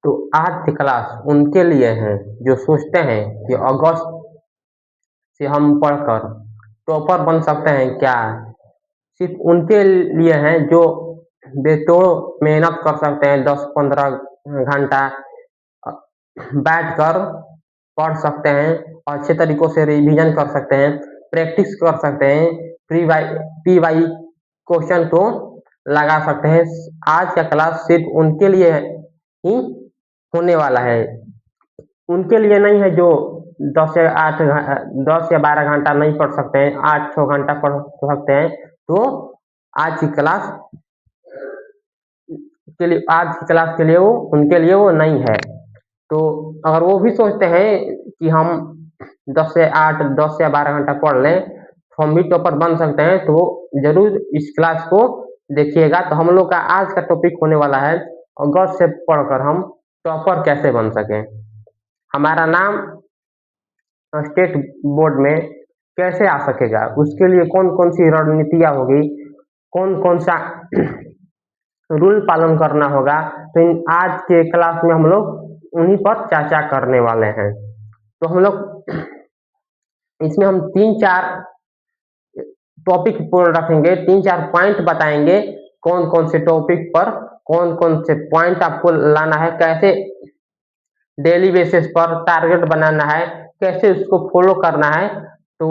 तो आज की क्लास उनके लिए है जो सोचते हैं कि अगस्त से हम पढ़कर टॉपर बन सकते हैं क्या। सिर्फ उनके लिए है जो बेतोड़ मेहनत कर सकते हैं, 10-15 घंटा बैठकर पढ़ सकते हैं, अच्छे तरीकों से रिवीजन कर सकते हैं, प्रैक्टिस कर सकते हैं, पी वाई क्वेश्चन को लगा सकते हैं। आज का क्लास सिर्फ उनके लिए ही होने वाला है, उनके लिए नहीं है जो 10 या 12 घंटा नहीं पढ़ सकते हैं, 8-6 घंटा पढ़ सकते हैं। तो आज की क्लास आज की क्लास के लिए वो उनके लिए वो नहीं है। तो अगर वो भी सोचते हैं कि हम 10 या 12 घंटा पढ़ लें तो हम भी टॉपर बन सकते हैं, तो जरूर इस क्लास को देखिएगा। तो हम लोग का आज का टॉपिक होने वाला है अगस्त से पढ़कर हम टॉपर कैसे बन सकें, हमारा नाम स्टेट बोर्ड में कैसे आ सकेगा, उसके लिए कौन कौन सी रणनीतियाँ होगी, कौन कौन सा रूल पालन करना होगा। तो आज के क्लास में हम लोग उन्हीं पर चर्चा करने वाले हैं। तो हम लोग इसमें हम 3-4 टॉपिक पर रखेंगे, 3-4 पॉइंट बताएंगे, कौन कौन से टॉपिक पर कौन कौन से पॉइंट आपको लाना है, कैसे डेली बेसिस पर टारगेट बनाना है, कैसे उसको फॉलो करना है। तो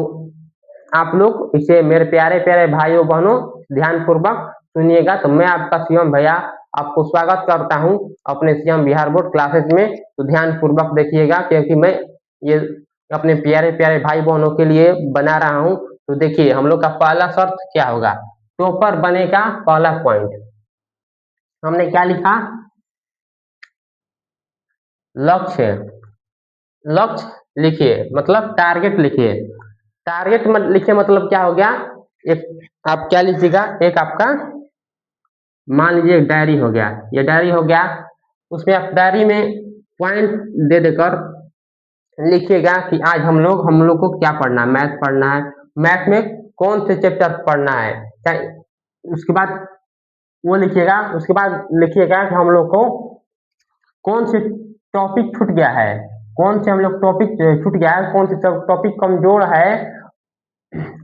आप लोग इसे मेरे प्यारे प्यारे भाइयों बहनों ध्यानपूर्वक सुनिएगा। तो मैं आपका शिवम भैया आपको स्वागत करता हूं अपने शिवम बिहार बोर्ड क्लासेज में। तो ध्यानपूर्वक देखिएगा क्योंकि मैं ये अपने प्यारे प्यारे भाई बहनों के लिए बना रहा हूं। तो देखिए हम लोग का पहला शर्त क्या होगा, टॉपर बने का पहला पॉइंट हमने क्या लिखा, लक्ष्य। लक्ष्य लिखिए मतलब टारगेट लिखिए, टारगेट लिखिए मतलब क्या हो गया, एक आप क्या लीजिएगा, एक आपका मान लीजिए डायरी हो गया, ये डायरी हो गया, उसमें आप डायरी में पॉइंट दे देकर लिखिएगा कि आज हम लोग को क्या पढ़ना है, मैथ पढ़ना है, मैथ में कौन से चैप्टर पढ़ना है, उसके बाद वो लिखिएगा। उसके बाद लिखिएगा कि हम लोग को कौन से टॉपिक छूट गया है, कौन से हम लोग टॉपिक छूट गया है, कौन से टॉपिक कमजोर है,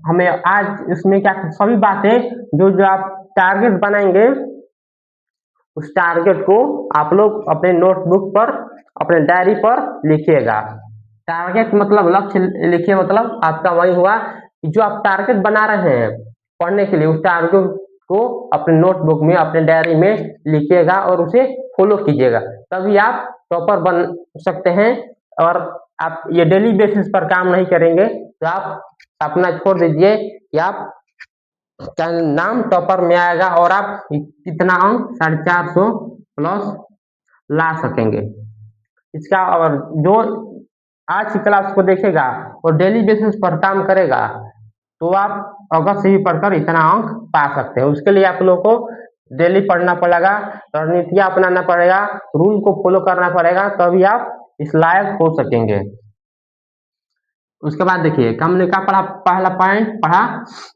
हमें आज इसमें क्या सभी बातें जो जो आप टारगेट बनाएंगे उस टारगेट को आप लोग अपने नोटबुक पर अपने डायरी पर लिखिएगा। टारगेट मतलब लक्ष्य लिखिए, मतलब आपका वही हुआ कि जो आप टारगेट बना रहे हैं पढ़ने के लिए उस टारगेट को अपने नोटबुक में अपने डायरी में लिखिएगा और उसे फॉलो कीजिएगा, तभी आप टॉपर बन सकते हैं। और आप ये डेली बेसिस पर काम नहीं करेंगे तो आप अपना छोड़ दीजिए कि आप का नाम टॉपर में आएगा और आप कितना अंक 450 प्लस ला सकेंगे इसका। और जो आज की क्लास को देखेगा और डेली बेसिस पर काम करेगा तो आप अगस्त से ही पढ़कर इतना अंक पा सकते हैं। उसके लिए आप लोगों को डेली पढ़ना पड़ेगा, रणनीतियां अपनाना पड़ेगा, रूल को फॉलो करना पड़ेगा, तभी आप इस लायक हो सकेंगे। उसके बाद देखिए हमने क्या पढ़ा, पहला पॉइंट पढ़ा,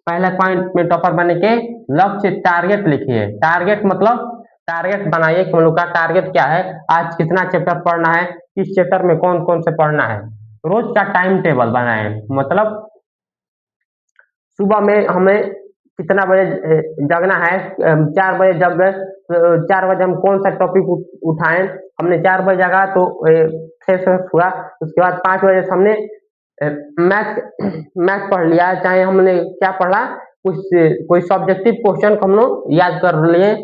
पहला पॉइंट में टॉपर बनने के लक्ष्य टारगेट लिखिए। टारगेट मतलब टारगेट बनाइए कि हम लोग का टारगेट क्या है, आज कितना चैप्टर पढ़ना है, किस चैप्टर में कौन कौन से पढ़ना है, रोज का टाइम टेबल बनाए। मतलब सुबह में हमें कितना बजे जगना है, 4 बजे जग गए तो 4 बजे हम कौन सा टॉपिक उठाएं, हमने 4 बजे जगा तो फ्रेश हुआ, उसके बाद 5 बजे से हमने मैथ मैथ पढ़ लिया, चाहे हमने क्या पढ़ा, कुछ कोई सब्जेक्टिव क्वेश्चन को हम लोग याद कर लिए,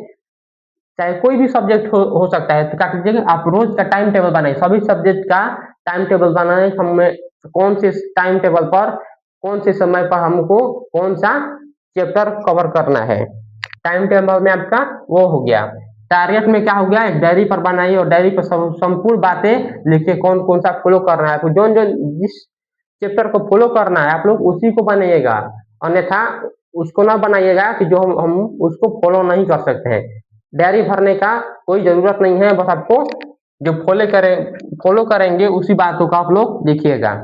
चाहे कोई भी सब्जेक्ट हो सकता है। तो क्या कीजिएगा आप रोज का टाइम टेबल बनाए, सभी सब्जेक्ट का टाइम टेबल बनाए, हमें कौन से टाइम टेबल पर कौन से समय पर हमको कौन सा चैप्टर कवर करना है। टाइम टेबल में आपका वो हो गया। टारगेट में क्या हो गया, एक डायरी पर बनाइए और डायरी पर संपूर्ण बातें लिखिए, कौन कौन सा फॉलो करना है, जो जो जिस चैप्टर को फॉलो करना है आप लोग उसी को बनाइएगा, अन्यथा उसको ना बनाइएगा कि जो हम उसको फॉलो नहीं कर सकते हैं। डायरी भरने का कोई जरूरत नहीं है, बस आपको जो फॉलो करेंगे उसी बातों का आप लोग लिखिएगा।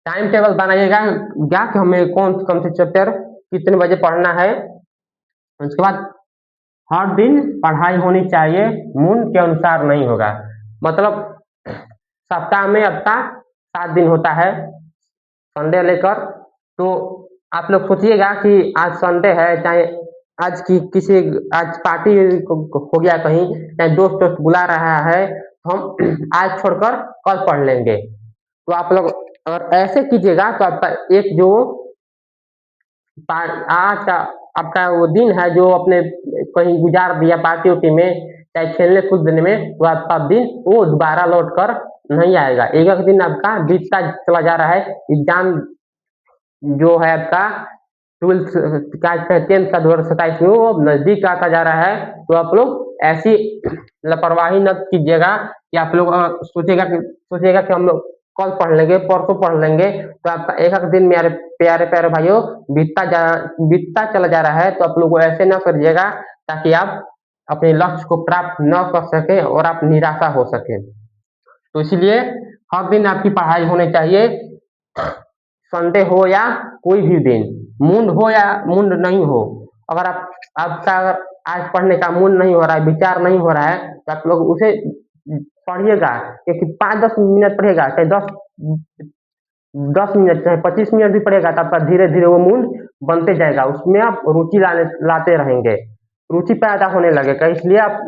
टाइम टेबल बनाइएगा क्या कि हमें कौन कौन से चैप्टर कितने बजे पढ़ना है। उसके बाद हर दिन पढ़ाई होनी चाहिए, मूड के अनुसार नहीं होगा। मतलब सप्ताह में आपका 7 दिन होता है संडे लेकर। तो आप लोग सोचिएगा कि आज संडे है, चाहे आज की किसी आज पार्टी हो गया कहीं, चाहे दोस्त दोस्त बुला रहा है, तो हम आज छोड़कर कल पढ़ लेंगे। तो आप लोग अगर ऐसे कीजिएगा तो आपका एक जो आज का आपका वो दिन है जो अपने कहीं गुजार दिया पार्टी उटी में, चाहे खेलने कूदने में, तो आपका दिन वो दोबारा लौट कर नहीं आएगा। एक एक दिन आपका बीतता चला जा रहा है। एग्जाम जो है आपका 12th क्या 10th का 2027 में वो नजदीक आता जा रहा है। तो आप लोग ऐसी लापरवाही न कीजिएगा कि आप लोग सोचेगा कि हम लोग कल पढ़ लेंगे, परसों पढ़ लेंगे। तो आपका एक एक दिन मेरे प्यारे प्यारे भाइयों बीतता चला जा रहा है। तो आप लोग ऐसे न करिएगा ताकि आप अपने लक्ष्य को प्राप्त न कर सके और आप निराशा हो सके। तो इसलिए हर दिन आपकी पढ़ाई होनी चाहिए, संडे हो या कोई भी दिन, मूड हो या मूड नहीं हो। अगर आपका अगर आज पढ़ने का मूड नहीं हो रहा है, विचार नहीं हो रहा है, तो आप लोग उसे पढ़िएगा। क्योंकि 5-10 मिनट पढ़ेगा, चाहे 10 मिनट चाहे 25 मिनट भी पढ़ेगा, तो आपका धीरे धीरे वो मूड बनते जाएगा, उसमें आप रुचि लाते रहेंगे, रुचि पैदा होने लगेगा। इसलिए आप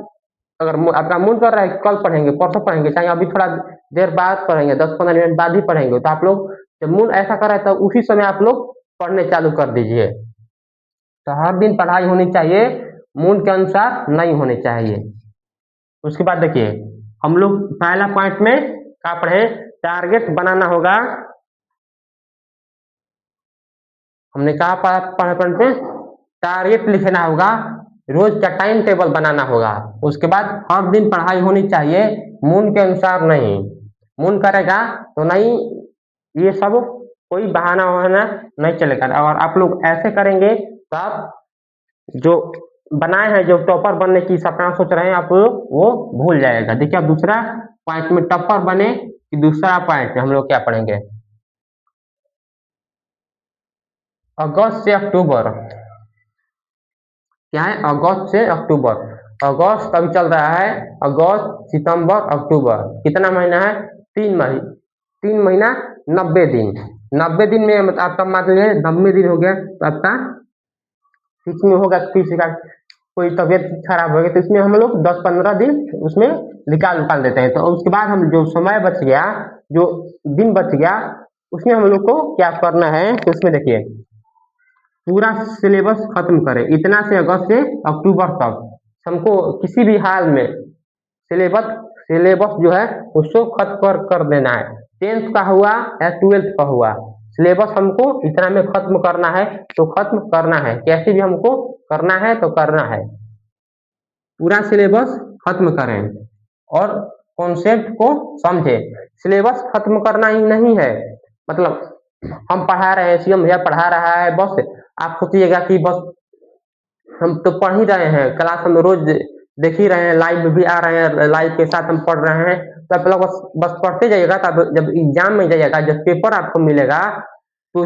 अगर आपका मूड कर रहा है कल पढ़ेंगे, परसों पढ़ेंगे, चाहे अभी थोड़ा देर बाद पढ़ेंगे, 10-15 मिनट बाद ही पढ़ेंगे, तो आप लोग जब मूड ऐसा कर रहा है तो उसी समय आप लोग पढ़ने चालू कर दीजिए। तो हर दिन पढ़ाई होनी चाहिए, मूड के अनुसार नहीं होनी चाहिए। उसके बाद देखिए हम लोग पहला पॉइंट में क्या पढ़े, टारगेट बनाना होगा। हमने कहा पहले पॉइंट में टारगेट लिखना होगा, रोज का टाइम टेबल बनाना होगा। उसके बाद हर दिन पढ़ाई होनी चाहिए, मूड के अनुसार नहीं। मूड करेगा तो नहीं, ये सब कोई बहाना वहाना नहीं चलेगा। और आप लोग ऐसे करेंगे तो आप जो बनाए हैं, जो टॉपर बनने की सपना सोच रहे हैं आप लोग, वो भूल जाएगा। देखिए अब दूसरा पॉइंट में टॉपर बने कि दूसरा पॉइंट में हम लोग क्या पढ़ेंगे, अगस्त से अक्टूबर। क्या है, अगस्त से अक्टूबर। अगस्त अभी चल रहा है, अगस्त सितंबर अक्टूबर, कितना महीना है, 3 महीने। 3 महीना 90 दिन। 90 दिन में आपका मान लीजिए 90 दिन हो गया, तो आपका इसमें होगा किसी का कोई तबियत खराब हो गई, तो इसमें हम लोग 10-15 दिन उसमें निकाल देते हैं। तो उसके बाद हम जो समय बच गया, जो दिन बच गया, उसमें हम लोग को क्या करना है, तो उसमें देखिए पूरा सिलेबस खत्म करें, इतना से अगस्त से अक्टूबर तक हमको किसी भी हाल में सिलेबस सिलेबस जो है उसको खत्म कर देना है। 10th का हुआ या 12th का हुआ, सिलेबस हमको इतना में खत्म करना है। तो खत्म करना है, कैसे भी हमको करना है तो करना है, पूरा सिलेबस खत्म करें और कॉन्सेप्ट को समझे। सिलेबस खत्म करना ही नहीं है, मतलब हम पढ़ा रहे हैं, सीएम भैया पढ़ा रहा है, बस आप सोचिएगा कि बस हम तो पढ़ ही रहे हैं, क्लास हम रोज देख ही रहे हैं, लाइव भी आ रहे हैं, लाइव के साथ हम पढ़ रहे हैं। तो आप लोग बस पढ़ते जाइएगा। तब जब एग्जाम में जाइएगा, जब पेपर आपको मिलेगा, तो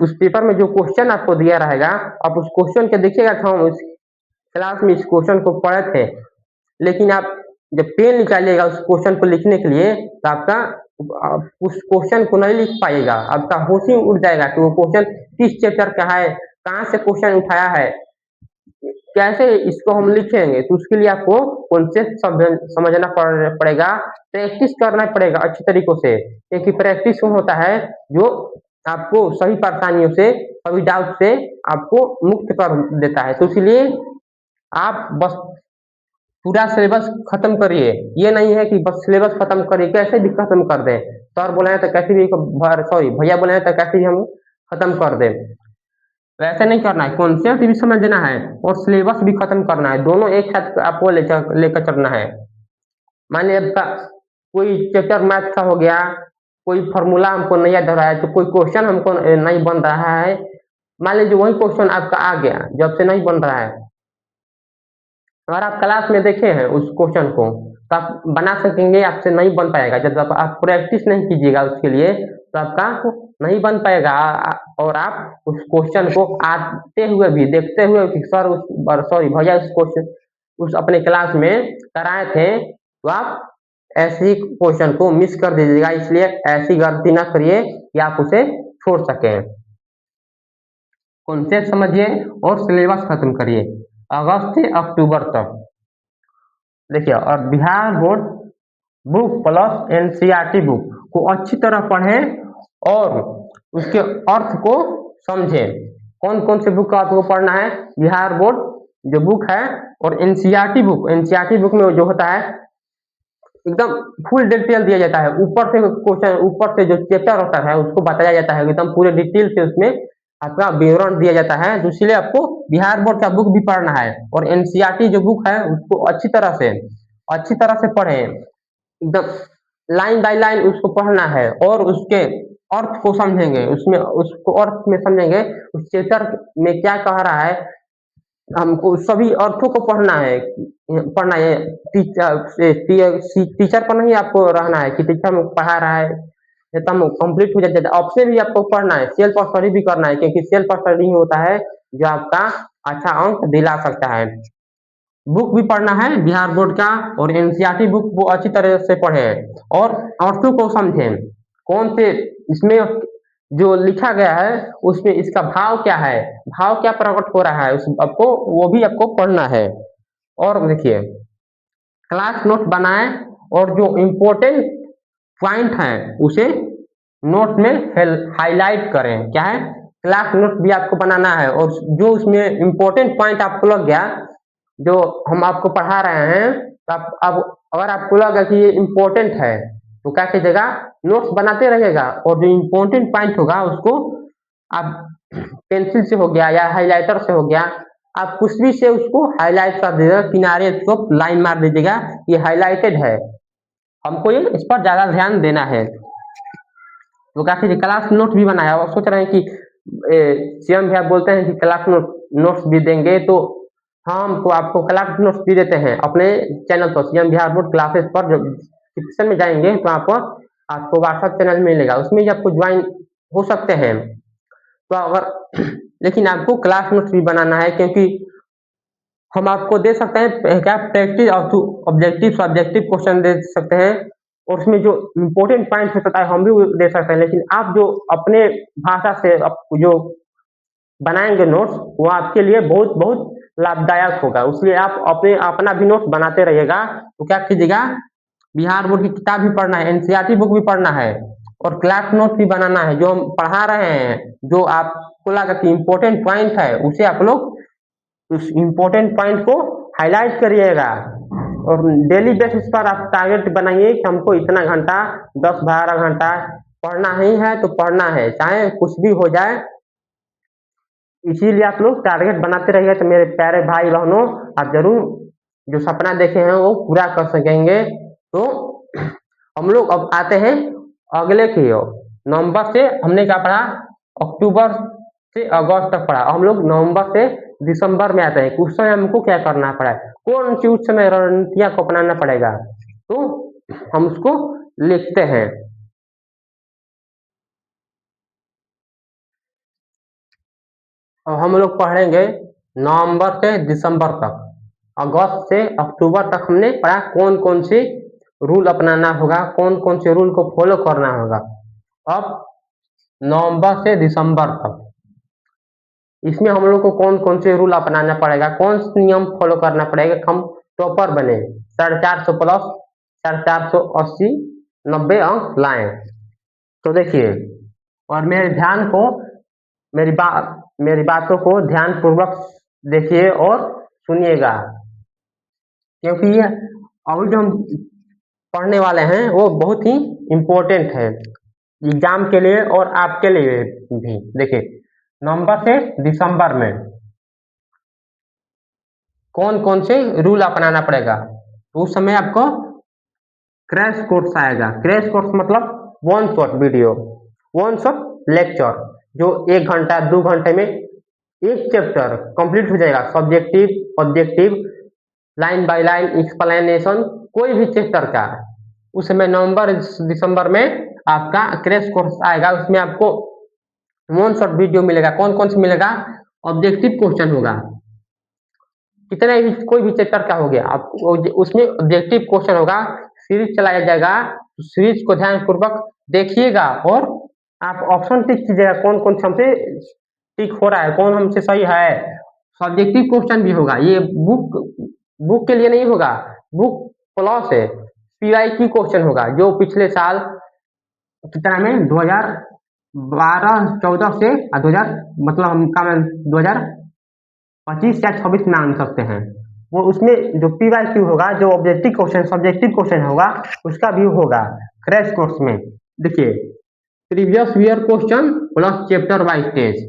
उस पेपर में जो क्वेश्चन आपको दिया रहेगा, आप उस क्वेश्चन के देखिएगा कि हम इस क्लास में इस क्वेश्चन को पढ़े थे। लेकिन आप जब पेन निकालिएगा उस क्वेश्चन को लिखने के लिए, तो आप उस क्वेश्चन को नहीं लिख पाएगा, आपका होश ही उड़ जाएगा कि वो क्वेश्चन किस चैप्टर का है, कहाँ से क्वेश्चन उठाया है, कैसे इसको हम लिखेंगे। तो उसके लिए आपको कॉन्सेप्ट समझना पड़ेगा, प्रैक्टिस करना पड़ेगा अच्छी तरीकों से। क्योंकि प्रैक्टिस होता है जो आपको सभी परेशानियों से, सभी डाउट से आपको मुक्त कर देता है। तो इसलिए आप बस पूरा सिलेबस खत्म करिए। ये नहीं है कि बस सिलेबस खत्म करिए, कैसे भी खत्म कर दें, सर बोले हैं तो कैसे भी, सॉरी भैया बोले हैं तो कैसे भी हम खत्म कर दें। वैसे नहीं करना है, कॉन्सेप्ट भी समझना है और सिलेबस भी खत्म करना है, दोनों एक साथ आपको लेकर चलना है। मान लीजिए आपका कोई चैप्टर मैथ का हो गया, कोई फॉर्मूला हमको नहीं याद हो रहा है, तो कोई क्वेश्चन हमको नहीं बन रहा है, मान लीजिए वही क्वेश्चन आपका आ गया जब से नहीं बन रहा है, अगर आप क्लास में देखे हैं उस क्वेश्चन को तो आप बना सकेंगे, आपसे नहीं बन पाएगा। जब आप प्रैक्टिस नहीं कीजिएगा उसके लिए, तो आपका नहीं बन पाएगा। और आप उस क्वेश्चन को आते हुए भी देखते हुए कि सर सॉरी भैया उस क्वेश्चन उस अपने क्लास में कराए थे, तो आप ऐसी क्वेश्चन को मिस कर दीजिएगा। इसलिए ऐसी गलती ना करिए कि आप उसे छोड़ सकें। कॉन्सेप्ट समझिए और सिलेबस खत्म करिए अगस्त से अक्टूबर तक। देखिए, और Bihar board book plus NCERT book को अच्छी तरह पढ़ें और उसके अर्थ को समझें। कौन कौन से बुक का आपको पढ़ना है? बिहार बोर्ड जो बुक है और एनसीईआरटी बुक। एनसीईआरटी बुक में जो होता है एकदम फुल डिटेल दिया जाता है। ऊपर से क्वेश्चन, ऊपर से जो चैप्टर होता है उसको बताया जाता है एकदम पूरे डिटेल से, उसमें आपका विवरण दिया जाता है। तो इसलिए आपको बिहार बोर्ड का बुक भी पढ़ना है और एनसीईआरटी जो बुक है उसको अच्छी तरह से पढ़ें, एकदम लाइन बाय लाइन उसको पढ़ना है और उसके अर्थ को समझेंगे। उसमें उसको अर्थ में समझेंगे उस चैप्टर में क्या कह रहा है। हमको सभी अर्थों को पढ़ना है। टीचर पर नहीं आपको रहना है कि टीचर पढ़ा रहा है एकदम कंप्लीट हो जाता है। ऑप्शन भी आपको पढ़ना है, सेल्फ स्टडी भी करना है, क्योंकि सेल्फ स्टडी होता है जो आपका अच्छा अंक दिला सकता है। बुक भी पढ़ना है बिहार बोर्ड का और एनसीईआरटी बुक वो अच्छी तरह से पढ़ें और अर्थों को समझें। कौन से इसमें जो लिखा गया है उसमें इसका भाव क्या है, भाव क्या प्रकट हो रहा है, उस आपको वो भी आपको पढ़ना है। और देखिए, क्लास नोट बनाएं और जो इम्पोर्टेंट पॉइंट है उसे नोट में हाईलाइट करें। क्या है? क्लास नोट भी आपको बनाना है और जो उसमें इम्पोर्टेंट पॉइंट आपको लग गया जो हम आपको पढ़ा रहे हैं, तो अब अगर आपको लगा कि ये इम्पोर्टेंट है तो क्या कीजिएगा, नोट्स बनाते रहिएगा और जो इम्पोर्टेंट पॉइंट होगा उसको आप पेंसिल से हो गया या हाइलाइटर से हो गया, आप कुछ भी से उसको हाईलाइट कर दीजिएगा, किनारे को लाइन मार दीजिएगा, ये हाईलाइटेड है, हमको ये इस पर ज्यादा ध्यान देना है। तो क्या कीजिए, क्लास नोट भी बनाया और सोच रहे हैं कि सीएम भैया बोलते हैं कि क्लास नोट्स भी देंगे, तो हम तो आपको क्लास नोट्स भी देते हैं अपने चैनल पर सीएम बिहार बोर्ड क्लासेस पर। जब डिस्क्रिप्शन में जाएंगे तो आपको व्हाट्सएप चैनल मिलेगा, उसमें ही आपको ज्वाइन हो सकते हैं। तो अगर लेकिन आपको क्लास नोट्स भी बनाना है, क्योंकि हम आपको दे सकते हैं क्या, प्रैक्टिस और ऑब्जेक्टिव सब्जेक्टिव क्वेश्चन दे सकते हैं और उसमें जो इम्पोर्टेंट पॉइंट होता है हम भी दे सकते हैं। लेकिन आप जो अपने भाषा से जो बनाएंगे नोट्स, वो आपके लिए बहुत बहुत लाभदायक होगा। इसलिए आप अपना भी नोट्स बनाते रहिएगा। तो क्या कीजिएगा, बिहार बोर्ड की किताब भी पढ़ना है, एनसीईआरटी बुक भी पढ़ना है और क्लास नोट भी बनाना है। जो हम पढ़ा रहे हैं, जो आपको लगा कि इम्पोर्टेंट पॉइंट है, उसे आप लोग उस इम्पोर्टेंट पॉइंट को हाईलाइट करिएगा और डेली बेसिस पर आप टारगेट बनाइए कि हमको इतना घंटा 10-12 घंटा पढ़ना ही है, तो पढ़ना है चाहे कुछ भी हो जाए। इसीलिए आप लोग टारगेट बनाते रहिए। तो मेरे प्यारे भाई बहनों, आप जरूर जो सपना देखे हैं वो पूरा कर सकेंगे। तो हम लोग अब आते हैं अगले की ओर। नवंबर से हमने क्या पढ़ा, अक्टूबर से अगस्त तक पढ़ा। हम लोग नवंबर से दिसंबर में आते हैं। उस समय हमको क्या करना पड़ा है, कौन सी उस समय रणनीतियां को अपनाना पड़ेगा, तो हम उसको लिखते हैं। और हम लोग पढ़ेंगे नवंबर से दिसंबर तक, अगस्त से अक्टूबर तक हमने पढ़ा कौन कौन से रूल अपनाना होगा, कौन कौन से रूल को फॉलो करना होगा। अब नवंबर से दिसंबर तक इसमें हम लोग को कौन कौन से रूल अपनाना पड़ेगा, कौन से नियम फॉलो करना पड़ेगा, हम टॉपर बने 450 प्लस 480 90 अंक लाएं। तो देखिए, और मेरी बातों को ध्यान पूर्वक देखिए और सुनिएगा, क्योंकि ये अभी जो हम पढ़ने वाले हैं वो बहुत ही इम्पोर्टेंट है एग्जाम के लिए और आपके लिए भी। देखिए, नवंबर से दिसंबर में कौन कौन से रूल अपनाना पड़ेगा, तो उस समय आपको क्रैश कोर्स आएगा। क्रैश कोर्स मतलब one shot video, one shot lecture, जो 1 घंटा 2 घंटे में एक चैप्टर कंप्लीट हो जाएगा। Subjective objective line by line explanation कोई भी चैप्टर का। उस समय नवंबर दिसंबर में आपका क्रैश कोर्स आएगा। उसमें आपको वन शॉट वीडियो मिलेगा। कौन कौन से मिलेगा? ऑब्जेक्टिव क्वेश्चन होगा, कितने भी कोई भी चैप्टर का हो गया आप उसमें ऑब्जेक्टिव क्वेश्चन होगा। सीरीज चलाया जाएगा, तो सीरीज को ध्यान पूर्वक देखिएगा और आप ऑप्शन टिक कीजिएगा, कौन कौन से हमसे टिक हो रहा है, कौन हमसे सही है। सब्जेक्टिव क्वेश्चन भी होगा, ये बुक के लिए नहीं होगा, बुक प्लस है। PYQ क्वेश्चन होगा जो पिछले साल कितना में 2012-14 से 2000 मतलब हम का 2025 या 26 में आन सकते हैं। वो उसमें जो PYQ होगा, जो ऑब्जेक्टिव क्वेश्चन सब्जेक्टिव क्वेश्चन होगा, उसका भी होगा क्रैश कोर्स में। देखिए, previous year question plus chapter wise test.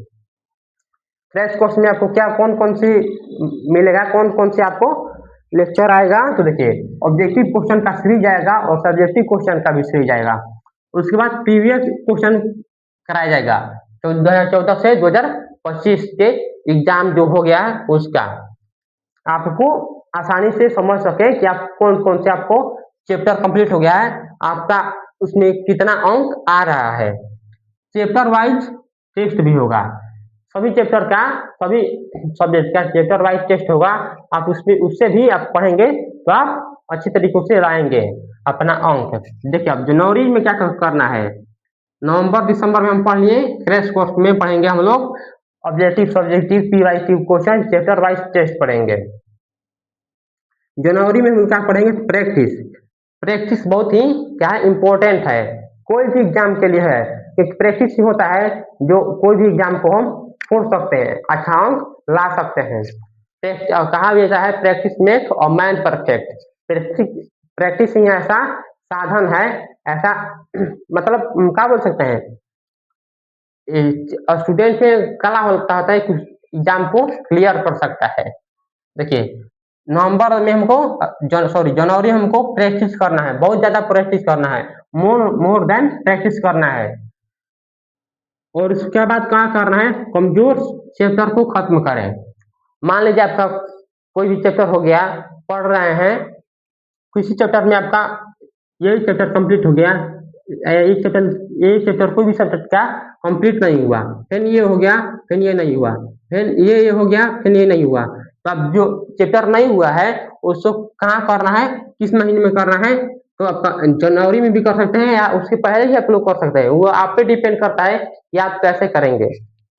Crash course में आपको क्या कौन कौन सी मिलेगा, कौन कौन से आपको लेक्चर आएगा, तो देखिए ऑब्जेक्टिव क्वेश्चन का सीरीज आएगा और सब्जेक्टिव क्वेश्चन का भी सीरीज आएगा। उसके बाद प्रीवियस क्वेश्चन कराया जाएगा 2014 से 2025 के एग्जाम जो हो गया है उसका, आपको आसानी से समझ सके कि आप कौन कौन से आपको चैप्टर कंप्लीट हो गया है, आपका उसमें कितना अंक आ रहा है। चैप्टर वाइज टेस्ट भी होगा, सभी चैप्टर का सभी सब्जेक्ट का चैप्टर वाइज टेस्ट होगा। आप उसमें उससे भी आप पढ़ेंगे तो आप अच्छी तरीके से लाएंगे अपना अंक। देखिए अब जनवरी में क्या करना है, नवंबर दिसंबर में हम पढ़ लिए, क्रैश कोर्स में पढ़ेंगे हम लोग objective subjective PYQ question chapter wise test पढ़ेंगे। जनवरी में हम क्या पढ़ेंगे, प्रैक्टिस। प्रैक्टिस बहुत ही क्या है, इम्पोर्टेंट है कोई भी एग्जाम के लिए है, क्योंकि प्रैक्टिस ही होता है जो कोई भी एग्जाम को हम छोड़ सकते हैं, अच्छा अंक ला सकते हैं। कहा भी ऐसा है, प्रैक्टिस मेक और मैन परफेक्ट। प्रैक्टिस ही ऐसा साधन है, ऐसा मतलब क्या बोल सकते हैं, स्टूडेंट में कला होता है कि एग्जाम को क्लियर कर सकता है। देखिए नवंबर में हमको जनवरी में हमको प्रैक्टिस करना है, बहुत ज्यादा प्रैक्टिस करना है, मोर देन प्रैक्टिस करना है। और उसके बाद क्या करना है, कमजोर चैप्टर को खत्म करें। मान लीजिए आपका कोई भी चैप्टर हो गया, पढ़ रहे हैं, किसी चैप्टर में आपका यही चैप्टर कंप्लीट हो गया, एक चैप्टर कोई भी सब्जेक्ट का कंप्लीट नहीं हुआ, फिर ये हो गया, फिर ये नहीं हुआ, फिर ये हो गया, फिर ये नहीं हुआ, तो अब जो चैप्टर नहीं हुआ है उसको कहाँ करना है, किस महीने में करना है, तो आपका जनवरी में भी कर सकते हैं या उसके पहले ही आप लोग कर सकते हैं, वो आप पे डिपेंड करता है कि आप कैसे करेंगे।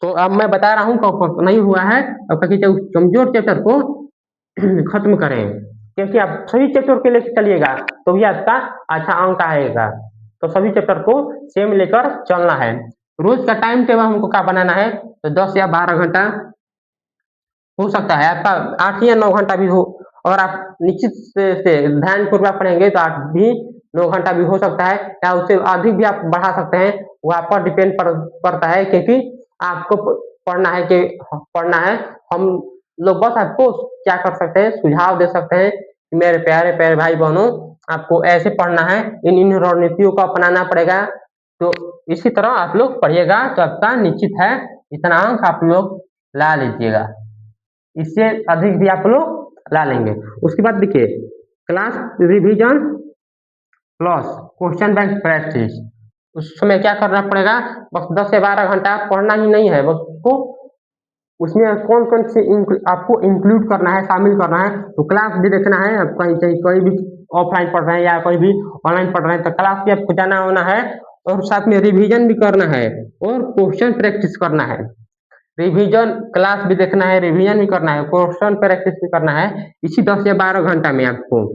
तो अब मैं बता रहा हूँ कब नहीं हुआ है, अब कमजोर चैप्टर को खत्म करें, क्योंकि आप सभी चैप्टर के लेकर चलिएगा तो भी आपका अच्छा अंक आएगा। तो सभी चैप्टर को सेम लेकर चलना है। रोज का टाइम टेबल हमको क्या बनाना है, तो 10 या 12 घंटा हो सकता है, आपका 8 या 9 घंटा भी हो, और आप निश्चित से ध्यान पूर्वक पढ़ेंगे तो 8 भी 9 घंटा भी हो सकता है, या उससे अधिक भी आप बढ़ा सकते हैं, वो आप पर डिपेंड करता है, क्योंकि आपको पढ़ना है। हम लोग बस आपको क्या कर सकते हैं, सुझाव दे सकते हैं कि मेरे प्यारे प्यारे भाई बहनों, आपको ऐसे पढ़ना है, इन रणनीतियों को अपनाना पड़ेगा। तो इसी तरह आप लोग पढ़िएगा तो आपका निश्चित है इतना अंक आप लोग ला लीजिएगा, इससे अधिक भी आप लोग ला लेंगे। उसके बाद देखिए class revision plus question bank practice, उस समय क्या करना पड़ेगा, बस 10 से 12 घंटा पढ़ना ही नहीं है, बस उसको उसमें कौन कौन से आपको इंक्लूड करना है, शामिल करना है, तो क्लास भी देखना है। आप कहीं भी ऑफलाइन पढ़ रहे हैं या कोई भी ऑनलाइन पढ़ रहे हैं तो क्लास भी आपको जाना होना है, और साथ में रिवीजन भी करना है और क्वेश्चन प्रैक्टिस करना है। रिवीजन क्लास भी देखना है, रिवीजन भी करना है, क्वेश्चन प्रैक्टिस भी करना है। इसी 10 या 12 घंटा में आपको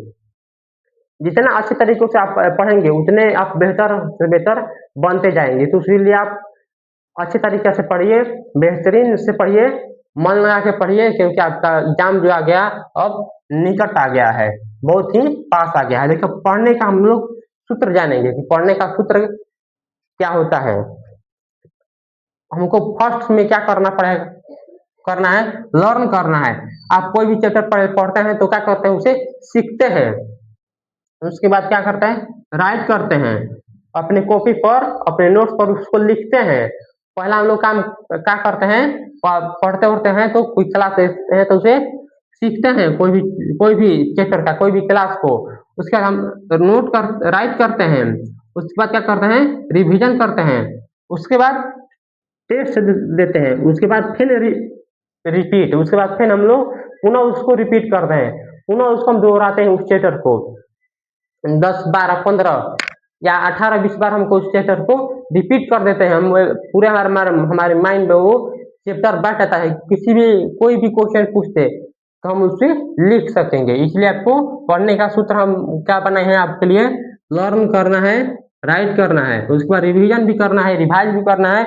जितना अच्छे तरीके से आप पढ़ेंगे उतने आप बेहतर से बेहतर बनते जाएंगे। तो इसलिए आप अच्छे तरीके से पढ़िए, बेहतरीन से पढ़िए, मन लगा के पढ़िए, क्योंकि आपका एग्जाम जो आ गया अब निकट आ गया है, बहुत ही पास आ गया है। देखो पढ़ने का हम लोग सूत्र जानेंगे कि पढ़ने का सूत्र क्या होता है। हमको फर्स्ट में क्या करना पड़ेगा, करना है, लर्न करना है। आप कोई भी चैप्टर पढ़ते हैं तो क्या करते हैं, उसे सीखते हैं, उसके बाद क्या करते हैं, राइट करते हैं, अपने कॉपी पर अपने नोट्स पर उसको लिखते हैं। पहला हम लोग काम क्या करते हैं, पढ़ते उढ़ते हैं तो कोई क्लास लेते हैं तो उसे सीखते हैं, कोई भी चैप्टर का कोई भी क्लास को, उसके बाद हम राइट करते हैं, उसके बाद क्या करते हैं, रिवीजन करते हैं, उसके बाद टेस्ट देते हैं, उसके बाद फिर रिपीट, उसके बाद फिर हम लोग पुनः उसको रिपीट कर रहे हैं, पुनः उसको हम दोहराते हैं उस चैप्टर को 10 12 15 या 18 20 बार हमको उस चैप्टर को रिपीट कर देते हैं, हम पूरे हमारे माइंड में वो चैप्टर बैठ जाता है, किसी भी कोई भी क्वेश्चन पूछते तो हम उससे लिख सकेंगे। इसलिए आपको पढ़ने का सूत्र हम क्या बनाए हैं आपके लिए, लर्न करना है, राइट करना है, उसके बाद रिवीजन भी करना है, रिवाइज भी करना है,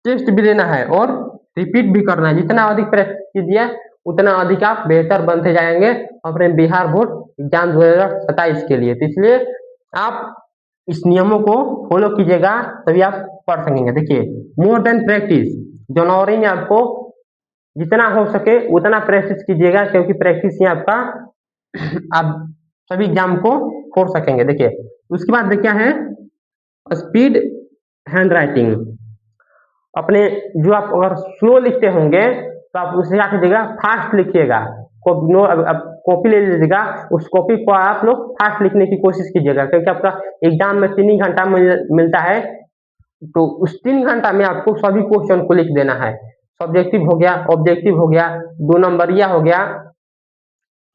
टेस्ट भी देना है और रिपीट भी करना है। जितना अधिक प्रैक्टिस कीजिए उतना अधिक आप बेहतर बनते जाएंगे अपने बिहार बोर्ड एग्जाम 2027 के लिए। तो इसलिए आप इस नियमों को फॉलो कीजिएगा तभी आप पढ़ सकेंगे। देखिए, मोर देन प्रैक्टिस, जनवरी में आपको जितना हो सके उतना प्रैक्टिस कीजिएगा, क्योंकि प्रैक्टिस ही आपका आप सभी एग्जाम को फोड़ सकेंगे। देखिए, उसके बाद क्या है, स्पीड हैंड राइटिंग। अपने जो आप अगर स्लो लिखते होंगे तो आप उसे क्या कीजिएगा, फास्ट लिखिएगा। कॉपी ले लीजिएगा, उस कॉपी को आप लोग फास्ट लिखने की कोशिश कीजिएगा, क्योंकि आपका एग्जाम में 3 ही घंटा मिलता है, तो उस 3 घंटा में आपको सभी क्वेश्चन को लिख देना है। सब्जेक्टिव हो गया, ऑब्जेक्टिव हो गया, 2 नंबरिया हो गया,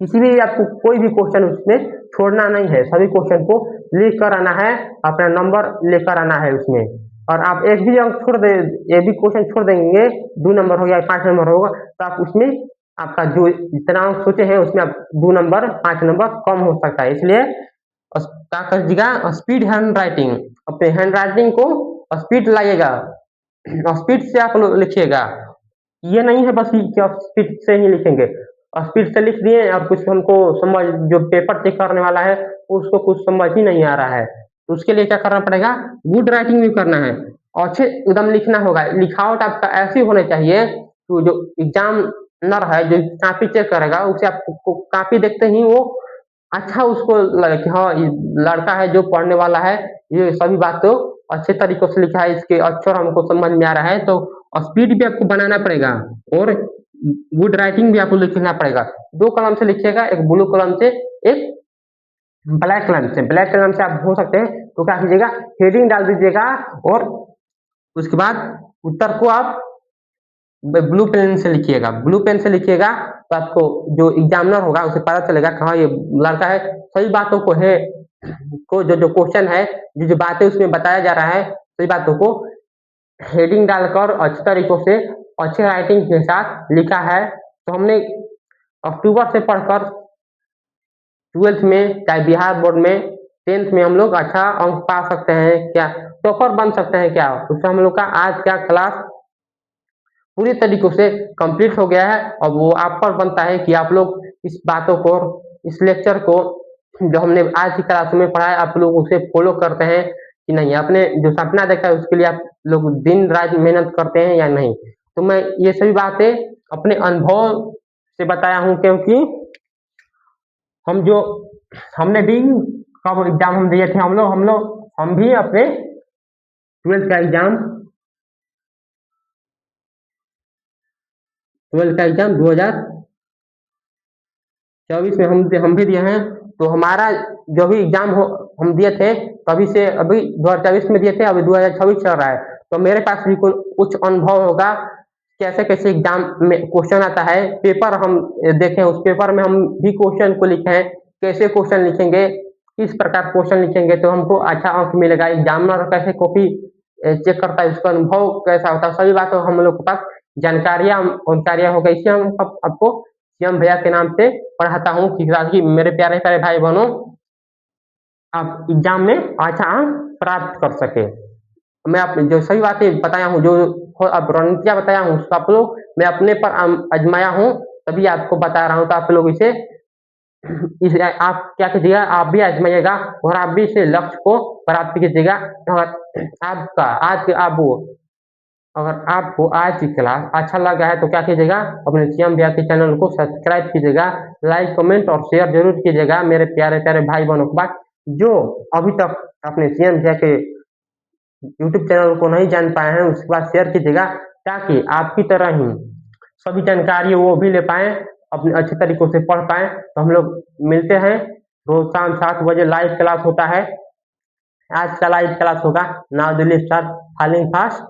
किसी भी आपको कोई भी क्वेश्चन उसमें छोड़ना नहीं है, सभी क्वेश्चन को लिख कर आना है, अपना नंबर लेकर आना है उसमें। और आप एक भी अंक छोड़ दे, एक भी क्वेश्चन छोड़ देंगे, 2 नंबर हो गया 5 नंबर होगा, तो आप उसमें आपका जो जितना अंक सोचे हैं उसमें आप 2 नंबर 5 नंबर कम हो सकता है। इसलिए क्या कीजिएगा, स्पीड हैंड राइटिंग, अपने हैंड राइटिंग को स्पीड लाइएगा, स्पीड से आप लिखिएगा। ये नहीं है बस कि आप स्पीड से ही लिखेंगे, स्पीड से लिख दिए और कुछ हमको समझ, जो पेपर चेक करने वाला है उसको कुछ समझ ही नहीं आ रहा है, तो उसके लिए क्या करना पड़ेगा, गुड राइटिंग भी करना है, अच्छे एकदम लिखना होगा। लिखावट आपका ऐसी होनी चाहिए तो जो एग्जामिनर है, जो कॉपी चेक करेगा, उसे आपको कॉपी देखते ही वो अच्छा उसको लगे कि हाँ ये लड़का है जो पढ़ने वाला है, ये सभी बात तो अच्छे तरीकों से लिखा है, इसके अक्षर हमको समझ में आ रहा है। तो स्पीड भी आपको बनाना पड़ेगा और गुड राइटिंग भी आपको लिखना पड़ेगा। 2 कलम से लिखिएगा, एक ब्लू कलम से, एक ब्लैक कलम से। ब्लैक कलम से आप हो सकते हैं तो क्या कीजिएगा, हेडिंग डाल दीजिएगा और उसके बाद उत्तर को आप ब्लू पेन से लिखिएगा। ब्लू पेन से लिखिएगा तो आपको जो एग्जामिनर होगा उसे पता चलेगा कि हाँ ये लड़का है, सही बातों को है, को जो क्वेश्चन है, जो बातें उसमें बताया जा रहा है, सही बातों को हेडिंग डालकर अच्छे तरीकों से अच्छे राइटिंग के साथ लिखा है। तो हमने अक्टूबर से पढ़कर 12th में, चाहे बिहार बोर्ड में 10th में हम लोग अच्छा अंक पा सकते हैं क्या, टॉपर बन सकते हैं क्या, उससे हम लोग का आज का क्लास पूरी तरीकों से कंप्लीट हो गया है। अब वो आप पर बनता है कि आप लोग इस बातों को, इस लेक्चर को जो हमने आज की क्लास में पढ़ा है, आप लोग उसे फॉलो करते हैं कि नहीं, अपने जो सपना देखा है उसके लिए आप लोग दिन रात मेहनत करते हैं या नहीं। तो मैं ये सभी बातें अपने अनुभव से बताया हूँ, क्योंकि हम जो हमने भी कब एग्जाम हम दिए थे, हम भी अपने 12th का एग्जाम 2024 में हम भी दिए हैं। तो हमारा जो भी एग्जाम हम दिए थे तभी से अभी 2024 में दिए थे, अभी 2026 चल रहा है, तो मेरे पास भी कुछ अनुभव होगा कैसे कैसे एग्जाम में क्वेश्चन आता है। पेपर हम देखें, उस पेपर में हम भी क्वेश्चन को लिखे हैं, कैसे क्वेश्चन लिखेंगे, किस प्रकार क्वेश्चन लिखेंगे तो हमको अच्छा अंक मिलेगा, एग्जामिनर कैसे कॉपी चेक करता है, उसका अनुभव कैसा होता है, सभी बातों हम लोग के पास जानकारियां हो गई। इसलिए हम आपको सीएम भैया के नाम से पढ़ाता हूँ कि मेरे प्यारे प्यारे भाई बहनों, आप एग्जाम में अच्छा अंक प्राप्त कर सके। मैं आप जो सही बातें बताया हूँ, जो अब रणनीतियां बताया हूँ, उसको आप लोग मैं अपने पर आजमाया हूँ, तभी आपको बता रहा हूँ। तो आप लोग इसे आप क्या कीजिएगा, आप भी आजमाइएगा और आप भी इसे लक्ष्य को प्राप्त कीजिएगा। और आपका आज आप वो अगर आपको आज की क्लास अच्छा लगा है तो क्या कीजिएगा, अपने सीएम भैया के चैनल को सब्सक्राइब कीजिएगा, लाइक कमेंट और शेयर जरूर कीजिएगा मेरे प्यारे प्यारे भाई बहनों के पास, जो अभी तक अपने सीएम भैया के यूट्यूब चैनल को नहीं जान पाए हैं, उसके बाद शेयर कीजिएगा, ताकि आपकी तरह ही सभी जानकारी वो भी ले पाए, अपने अच्छे तरीकों से पढ़ पाए। तो हम लोग मिलते हैं रोज शाम 7 बजे, लाइव क्लास होता है। आज का लाइव क्लास होगा now Delhi star falling fast.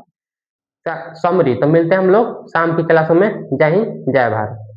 Summary. तो मिलते हैं हम लोग शाम की क्लासों में। जय हिंद, जय भारत।